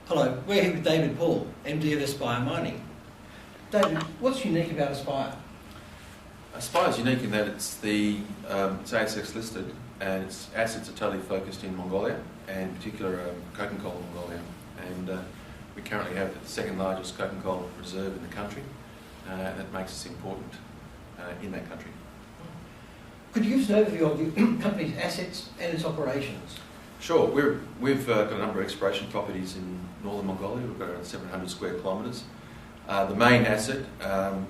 Hello, we're here with David Paull, MD of Aspire Mining. David, what's unique about Aspire? Aspire is unique in that it's ASX listed and its assets are totally focused in Mongolia, and in particular coking coal in Mongolia. And we currently have the second largest coking coal reserve in the country, and that makes us important in that country. Could you give us an overview of the company's assets and its operations? Sure, we've got a number of exploration properties in northern Mongolia. We've got around 700 square kilometres. The main asset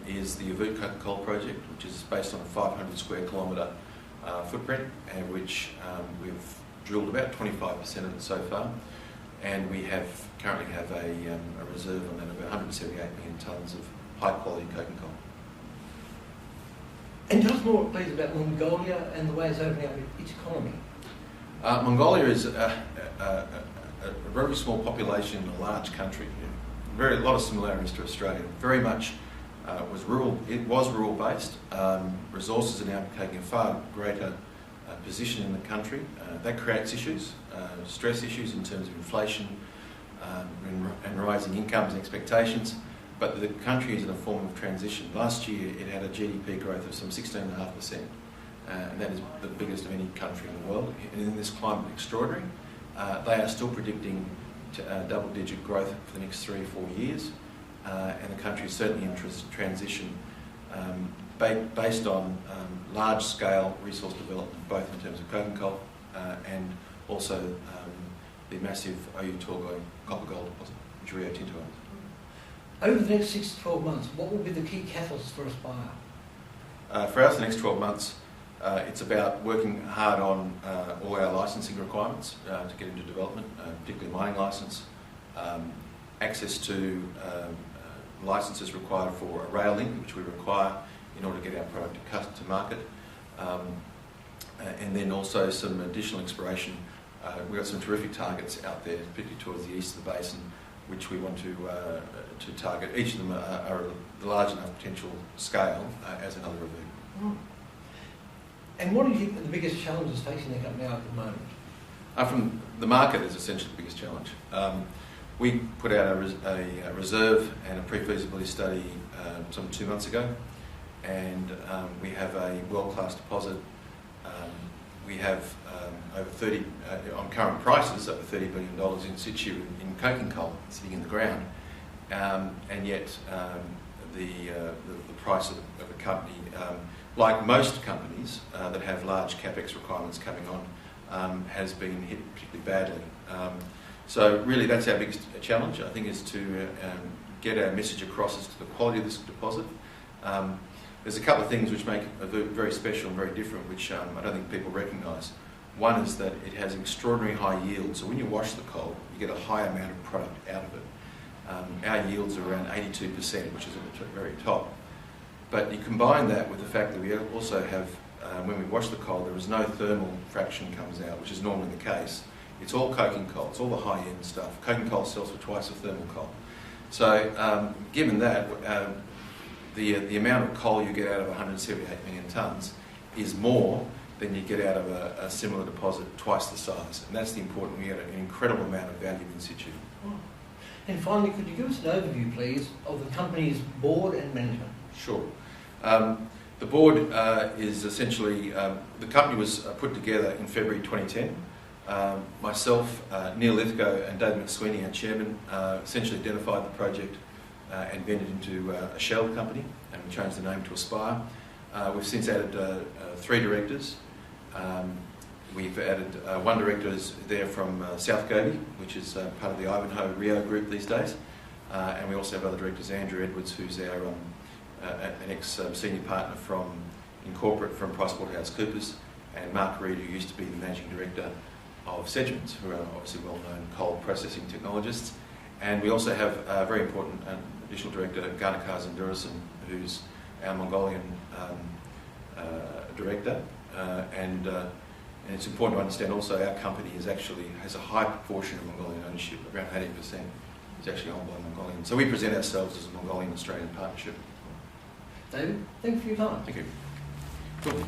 is the Avut coking coal project, which is based on a 500 square kilometre footprint, and which we've drilled about 25% of it so far, and we currently have a reserve on that of 178 million tonnes of high quality coking coal. And tell us more, please, about Mongolia and the way it's opening up its economy. Mongolia is a very small population in a large country. A lot of similarities to Australia. Very much was rural. It was rural based. Resources are now taking a far greater position in the country. That creates issues, stress issues in terms of inflation and rising incomes and expectations. But the country is in a form of transition. Last year it had a GDP growth of some 16.5%. And that is the biggest of any country in the world. And in this climate extraordinary, they are still predicting double-digit growth for the next 3 or 4 years, and the country is certainly in transition based on large-scale resource development, both in terms of coking coal and also the massive Oyu Tolgoi copper gold deposit, which Rio Tinto owns. Over the next 6 to 12 months, what will be the key catalysts for Aspire? For us, the next 12 months, it's about working hard on all our licensing requirements to get into development, particularly mining licence, access to licences required for a rail link, which we require in order to get our product to market, and then also some additional exploration. We've got some terrific targets out there, particularly towards the east of the basin, which we want to target. Each of them are large enough potential scale as another review. And what do you think are the biggest challenges facing the company at the moment? From the market is essentially the biggest challenge. We put out a reserve and a pre-feasibility study some 2 months ago, and we have a world-class deposit. We have over 30, on current prices, over $30 billion in situ in coking coal sitting in the ground, and yet the price of a company, like most companies that have large capex requirements coming on, has been hit particularly badly. So really that's our biggest challenge, I think, is to get our message across as to the quality of this deposit. There's a couple of things which make it very special and very different, which I don't think people recognise. One is that it has extraordinary high yield, so when you wash the coal, you get a high amount of product out of it. Our yields are around 82%, which is at the very top. But you combine that with the fact that we also have, when we wash the coal, there is no thermal fraction comes out, which is normally the case. It's all coking coal, it's all the high-end stuff. Coking coal sells for twice the thermal coal. So given that, the amount of coal you get out of 178 million tonnes is more than you get out of a similar deposit twice the size. And that's the important, we get an incredible amount of value in situ. And finally, could you give us an overview, please, of the company's board and management? Sure. The board is essentially, the company was put together in February 2010. Myself, Neil Lithgow and David McSweeney, our chairman, essentially identified the project and ventured into a shell company, and we changed the name to Aspire. We've since added 3 directors. We've added 1 director is there from South Gobi, which is part of the Ivanhoe Rio group these days. And we also have other directors, Andrew Edwards, who's our an ex-senior partner in corporate from PricewaterhouseCoopers, and Mark Reed, who used to be the managing director of Sedgmans, who are obviously well-known coal processing technologists. And we also have a very important additional director, Garnikar Zandurasan, who's our Mongolian director. And it's important to understand also our company has a high proportion of Mongolian ownership, around 80% is actually owned by Mongolians. So we present ourselves as a Mongolian-Australian partnership. David, thank you for your time. Thank you. Cool.